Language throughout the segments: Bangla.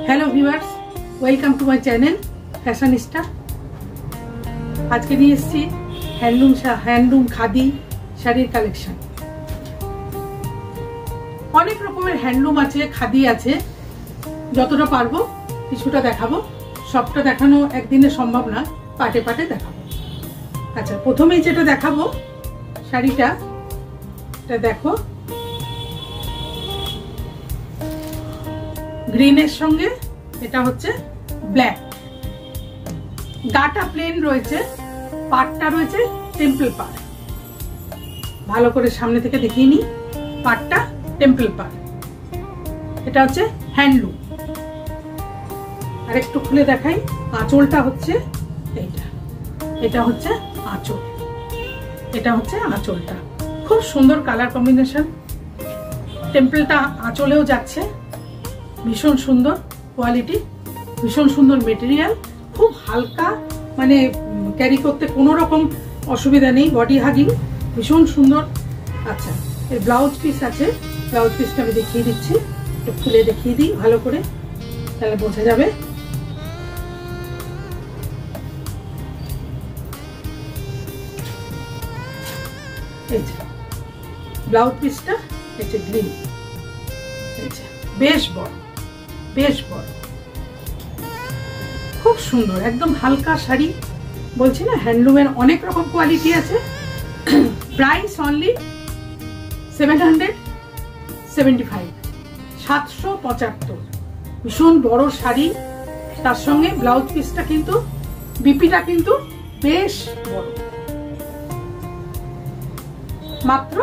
Hello viewers, welcome to my channel Fashionista. आज के নিয়ে এসেছি হ্যান্ডলুম খাদি শাড়ির কালেকশন। অনেক রকমের হ্যান্ডলুম আছে, খাদি আছে। যতটা পারবো কিছুটা দেখাবো, সবটা দেখানো একদিনে সম্ভব না, পাটে পাটে দেখাবো। আচ্ছা, প্রথমেই যেটা দেখাবো শাড়িটা, এটা দেখো গ্রিনের সঙ্গে এটা হচ্ছে ব্ল্যাক, গাটা প্লেন রয়েছে, পাটটা রয়েছে টেম্পল পাট। ভালো করে সামনে থেকে দেখিয়ে নি, পাটটা টেম্পল পাট। এটা হচ্ছে হ্যান্ডলুম। আর একটু খুলে দেখাই, আঁচলটা হচ্ছে এইটা, এটা হচ্ছে আঁচল, এটা হচ্ছে আঁচলটা। খুব সুন্দর কালার কম্বিনেশন, টেম্পলটা আঁচলেও যাচ্ছে, ভীষণ সুন্দর কোয়ালিটি, ভীষণ সুন্দর মেটেরিয়াল, খুব হালকা, মানে ক্যারি করতে কোনো রকম অসুবিধা নেই, বডি হাগিং, ভীষণ সুন্দর। আচ্ছা, এর ব্লাউজ পিস আছে, ব্লাউজ পিসটা আমি দেখিয়ে দিচ্ছি, একটু খুলে দেখিয়ে দিই ভালো করে, তাহলে বোঝা যাবে। এই যে ব্লাউজ পিসটা, এই যে গ্রিন, এই যে বেশ বড়, বেশ বড়, খুব সুন্দর, একদম হালকা শাড়ি। বলছি না, হ্যান্ডলুমের অনেক রকম কোয়ালিটি আছে। Price only 775, 775। ভীষণ বড় শাড়ি, তার সঙ্গে ব্লাউজ পিসটা কিন্তু, বিপিটা কিন্তু বেশ বড়, মাত্র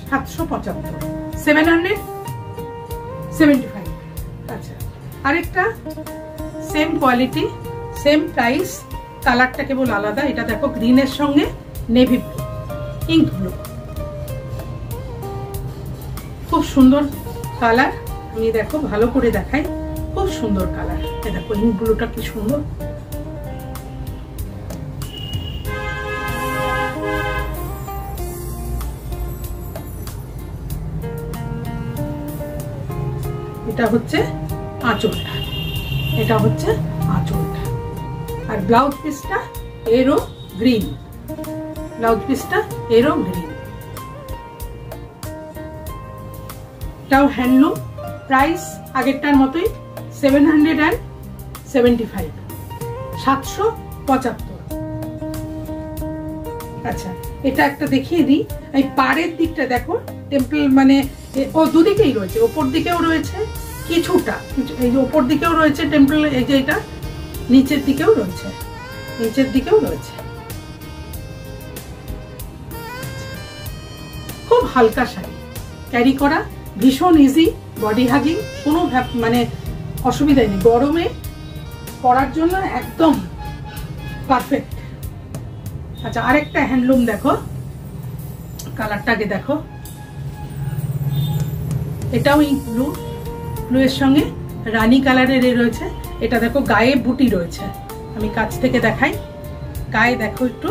775, 775। আচ্ছা, আরেকটা সেম কোয়ালিটি, সেম প্রাইস, কালারটা কেবল আলাদা। এটা দেখো গ্রিনের সঙ্গে নেভি ব্লু, ইঙ্ক ব্লু, খুব সুন্দর কালার। আমি দেখো ভালো করে দেখাই, খুব সুন্দর কালার। এই দেখো ইঙ্ক ব্লুটা কি সুন্দর। এটা হচ্ছে আঁচলটা, এটা হচ্ছে আঁচলটা। আর ব্লাউজ পিসটা এরও গ্রিন, ব্লাউজ পিসটা এরও গ্রিন। এটাও হ্যান্ডলুম, প্রাইস আগেরটার মতোই 775, 775। আচ্ছা, এটা একটা দেখিয়ে দিই। এই পাড়ের দিকটা দেখো, টেম্পল মানে ও দুদিকেই রয়েছে, ওপর দিকেও রয়েছে কিছুটা, এই যে ওপর দিকেও রয়েছে টেম্পল, এই যে এটা নিচের দিকেও রয়েছে, নিচের দিকেও রয়েছে। খুব হালকা শাড়ি, ক্যারি করা ভীষণ ইজি, বডি হাগিং, কোনো মানে অসুবিধা নেই, গরমে পরার জন্য একদম পারফেক্ট। আচ্ছা, আরেকটা হ্যান্ডলুম দেখো, কালারটাকে দেখো, এটাও ইঙ্ক ব্লু, ব্লু এর সঙ্গে রানী কালারের রয়েছে। এটা দেখো গায়ে বুটি রয়েছে, আমি কাছ থেকে দেখাই, গায়ে দেখো একটু,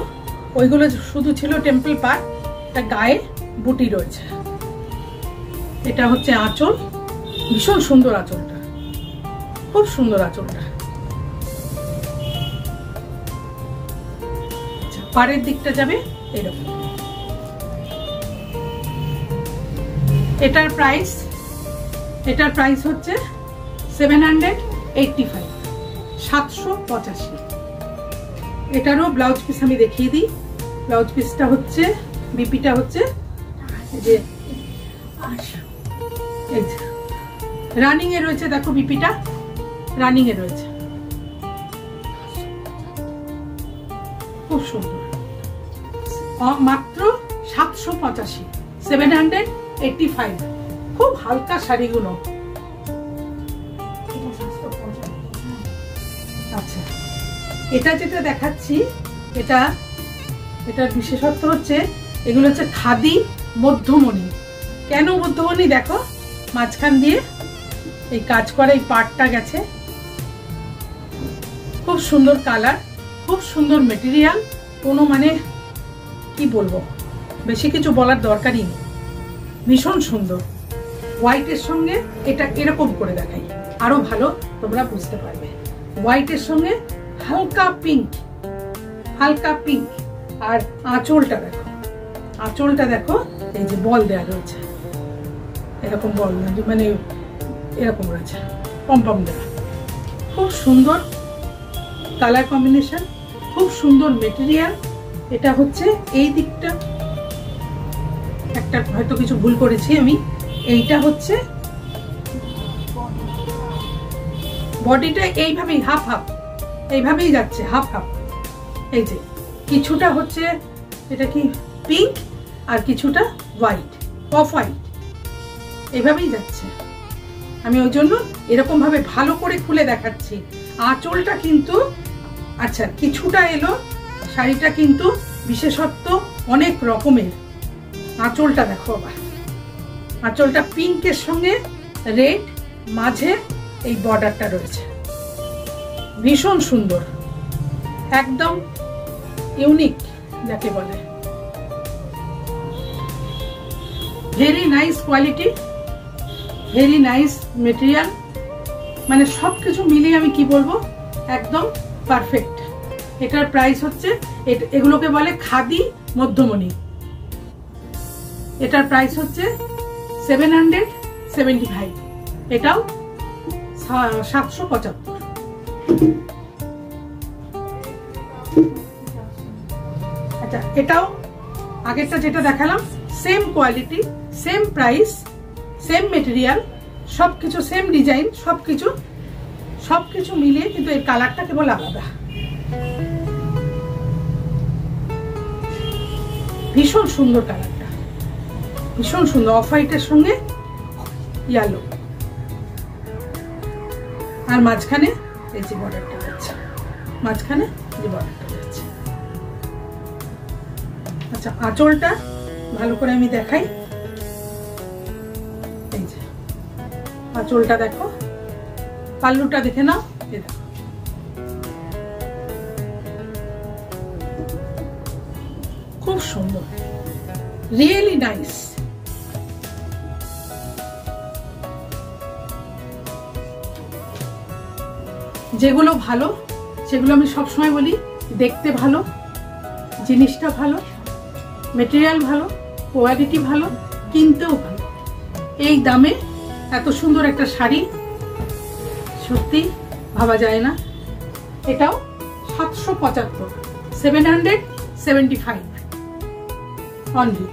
ওইগুলো শুধু ছিল টেম্পল পাট, এটা গায়ে বুটি রয়েছে। এটা হচ্ছে আঁচল, ভীষণ সুন্দর আঁচলটা, খুব সুন্দর আঁচলটা। পাড়ের দিকটা যাবে এরকম। এটার প্রাইস হচ্ছে 785, 785। এটারও ব্লাউজ পিস আমি দেখিয়ে দিই। ব্লাউজ পিসটা হচ্ছে, বিপিটা হচ্ছে যে রানিং এ রয়েছে, দেখো বিপিটা রানিং এ রয়েছে, খুব সুন্দর, মাত্র 785, 785। খুব হালকা শাড়িগুলো। আচ্ছা, এটা যেটা দেখাচ্ছি, এটার বিশেষত্ব হচ্ছে এগুলো হচ্ছে খাদি মধ্যমণি। কেন মধ্যমণি? দেখো মাঝখান দিয়ে এই কাজ করা এই পাটটা গেছে, খুব সুন্দর কালার, খুব সুন্দর মেটেরিয়াল, কোনো মানে কি বলবো, বেশি কিছু বলার দরকারই নেই, ভীষণ সুন্দর। হোয়াইটের সঙ্গে এটা এরকম করে দেখাই, আরো ভালো তোমরা বুঝতে পারবে। হোয়াইটের সঙ্গে হালকা পিঙ্ক, হালকা পিঙ্ক। আর আঁচলটা দেখো, আঁচলটা দেখো, এই যে বল দেওয়া রয়েছে, এরকম বল মানে এরকম রয়েছে, পম্পম দেওয়া। খুব সুন্দর কালার কম্বিনেশন, খুব সুন্দর মেটেরিয়াল। এটা হচ্ছে এই দিকটা একটা হয়তো কিছু ভুল করেছি আমি। এইটা হচ্ছে বডিটা এইভাবেই হাফ হাফ, এইভাবেই যাচ্ছে হাফ হাফ। এই যে কিছুটা হচ্ছে এটা কি পিঙ্ক আর কিছুটা হোয়াইট, অফ হোয়াইট, এইভাবেই যাচ্ছে। আমি ওই জন্য এরকম ভাবে ভালো করে খুলে দেখাচ্ছি। আঁচলটা কিন্তু আচ্ছা কিছুটা এলো, শাড়িটা কিন্তু বিশেষত্ব অনেক রকমের। আঁচলটা দেখো, আবার আঁচলটা পিঙ্কের সঙ্গে রেড, মাঝে এই বর্ডারটা রয়েছে, ভীষণ সুন্দর, একদম ইউনিক যাকে বলে। Very nice quality, very nice material, মানে সবকিছু মিলিয়ে আমি কি বলবো, একদম পারফেক্ট। এটার প্রাইস হচ্ছে, এগুলোকে বলে খাদি মধ্যমণি। এটার প্রাইস হচ্ছে 775, এটাও 775। আচ্ছা এটাও আগেরটা যেটা দেখালাম same quality, same price, same material, সবকিছু সেম ডিজাইন, সবকিছু মিলিয়ে কিন্তু এর কালারটা কেবল আলাদা। ভীষণ সুন্দর কালারটা, ভীষণ সুন্দর, অফ হোয়াইটের সঙ্গে ইয়েলো। আর মাঝখানে এই যে বর্ডারটা যাচ্ছে, মাঝখানে যে বর্ডারটা যাচ্ছে। আচ্ছা আঁচলটা ভালো করে আমি দেখাই। এই যে আঁচলটা দেখো, পাল্লুটা দেখে নাও, এই দেখো খুব সুন্দর, রিয়েলি নাইস। যেগুলো ভালো সেগুলো আমি সবসময় বলি, দেখতে ভালো, জিনিসটা ভালো, মেটেরিয়াল ভালো, কোয়ালিটি ভালো, কিনতেও ভালো। এই দামে এত সুন্দর একটা শাড়ি সত্যি ভাবা যায় না। এটাও 775, 775 অনলি।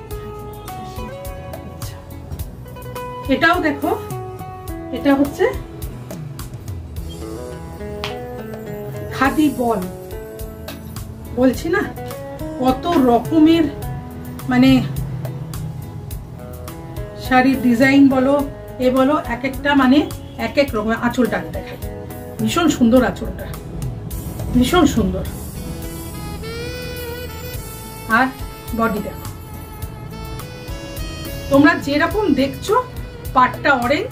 এটাও দেখো, এটা হচ্ছে খাদি বল, বলছি না কত রকমের, মানে শাড়ির ডিজাইন বলো এ বলো, এক একটা মানে এক এক রকমের। আঁচলটা দেখায়, ভীষণ সুন্দর আঁচলটা, ভীষণ সুন্দর। আর বডি দেখো, তোমরা যেরকম দেখছো পাটটা অরেঞ্জ,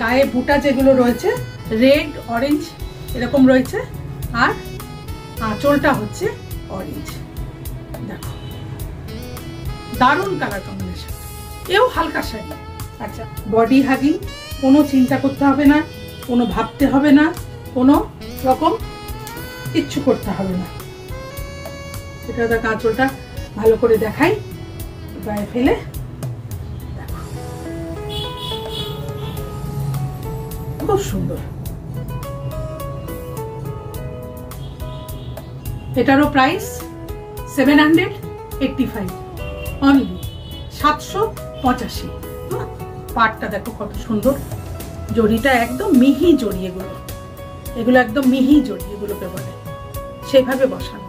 গায়ে বুটা যেগুলো রয়েছে রেড অরেঞ্জ এরকম রয়েছে, আর আঁচলটা হচ্ছে অরেঞ্জ। দেখো দারুণ কালার কম্বিনেশন, এও হালকা শাড়ি। আচ্ছা বডি হাগিং কোনো চিন্তা করতে হবে না, কোনো ভাবতে হবে না, কোনো রকম কিচ্ছু করতে হবে না। এটা দেখ আঁচলটা ভালো করে দেখাই, গায়ে ফেলে দেখো খুব সুন্দর। এটারও প্রাইস 785 অনলি, 785। পাটটা দেখো কত সুন্দর, জড়িটা একদম মিহি জড়ি, এগুলো একদম মিহি জড়ি, এগুলোকে বলে সেইভাবে বসানো,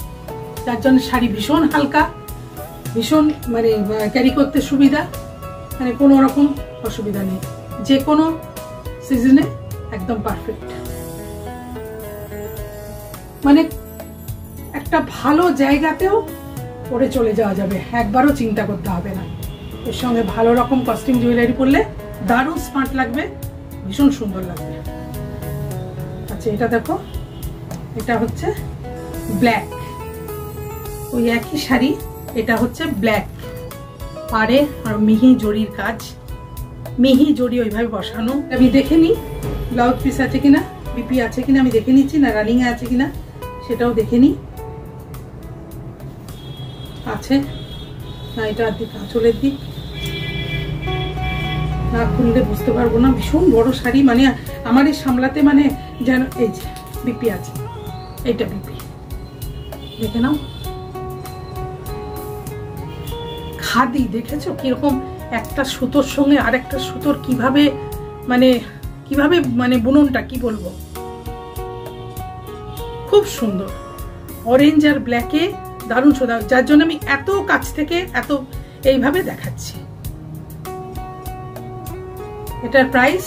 যার জন্য শাড়ি ভীষণ হালকা, ভীষণ মানে ক্যারি করতে সুবিধা, মানে কোনো রকম অসুবিধা নেই, যে কোনো সিজনে একদম পারফেক্ট। মানে একটা ভালো জায়গাতেও পরে চলে যাওয়া যাবে, একবারও চিন্তা করতে হবে না। এর সঙ্গে ভালো রকম কস্টিউম জুয়েলারি পরলে দারুণ স্মার্ট লাগবে, ভীষণ সুন্দর লাগবে। আচ্ছা এটা দেখো, এটা হচ্ছে ব্ল্যাক, ওই একই শাড়ি, এটা হচ্ছে ব্ল্যাক, পাড়ে আর মিহি জড়ির কাজ, মিহি জড়ি ওইভাবে বসানো। আমি দেখে নিই ব্লাউজ পিস আছে কিনা, বিপি আছে কিনা আমি দেখে নিচ্ছি, না রানিং এ আছে কিনা সেটাও দেখে নিই। আছে না, এটা দিক আঁচলের দিক, না খুললে বুঝতে পারবো না। ভীষণ বড় শাড়ি, মানে আমার এই সামলাতে মানে যেন। এই যে বিপি আছে, এইটা বিপি, দেখে নাও। খাদি দেখেছো কিরকম একটা সুতোর সঙ্গে আর একটা সুতোর কিভাবে মানে বুননটা কি বলবো, খুব সুন্দর। অরেঞ্জ আর ব্ল্যাকে দারুণ সুন্দর, যার জন্য আমি এত কাছ থেকে এত এইভাবে দেখাচ্ছি। এটার প্রাইস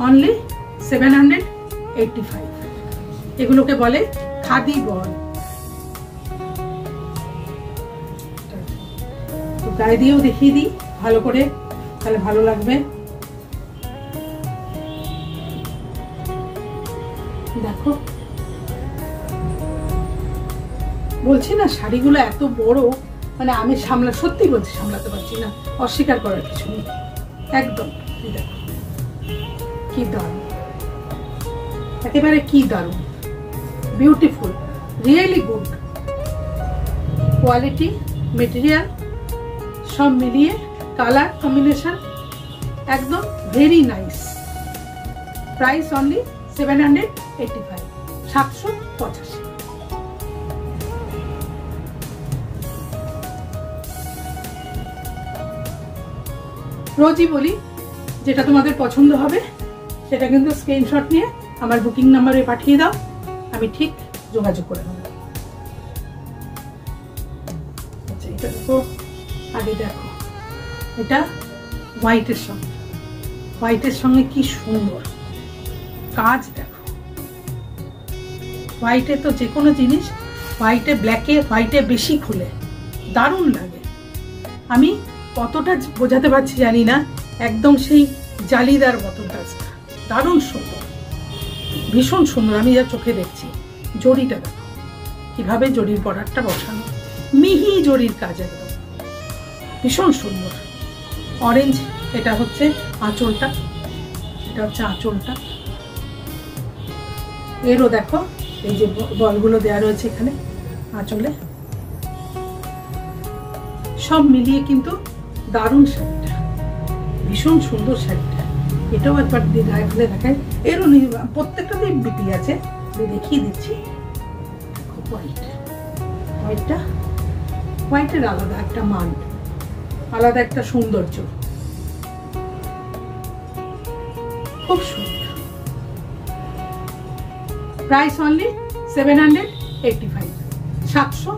অনলি 785। এগুলোকে বলে খাদি বল। গায়ে দিয়েও দেখিয়ে দিই ভালো করে, তাহলে ভালো লাগবে। দেখো, বলছি না শাড়িগুলো এত বড়, মানে আমি সত্যি বলছি সামলাতে পারছি না, অস্বীকার করার কিছু নেই একদম। দেখো কি দারুণ, একেবারে কি দারুণ, beautiful, really good quality, material সব মিলিয়ে, কালার কম্বিনেশন একদম ভেরি নাইস। Price only 785, 785। রোজই বলি যেটা তোমাদের পছন্দ হবে সেটা কিন্তু স্ক্রিনশট নিয়ে আমার বুকিং নাম্বারে পাঠিয়ে দাও, আমি ঠিক যোগাযোগ করে নেব। আচ্ছা, এটা দেখো, আগে দেখো এটা হোয়াইটের সঙ্গে কি সুন্দর কাজ। দেখো হোয়াইটে তো যে কোনো জিনিস হোয়াইটে বেশি খুলে দারুণ লাগে। আমি কতটা বোঝাতে পারছি জানি না, একদম সেই জালিদার মতন কাজটা দারুণ সুন্দর, ভীষণ সুন্দর। আমি যা চোখে দেখছি, জড়িটা দেখো কিভাবে জড়ির বর্ডারটা বসানো, মিহি জড়ির কাজ, একদম ভীষণ সুন্দর। অরেঞ্জ, এটা হচ্ছে আঁচলটা, এরও দেখো এই যে বলগুলো দেওয়া রয়েছে এখানে আঁচলে, সব মিলিয়ে কিন্তু দারুণ শাড়িটা, ভীষণ সুন্দর শাড়িটা। এটাও একবার গায়ে খুলে দেখায়, এরও প্রত্যেকটাতেই বিপি আছে, দেখিয়ে দিচ্ছি। হোয়াইটের আলাদা একটা মান, আলাদা একটা সৌন্দর্য, খুব সুন্দর। Price only 785, 785।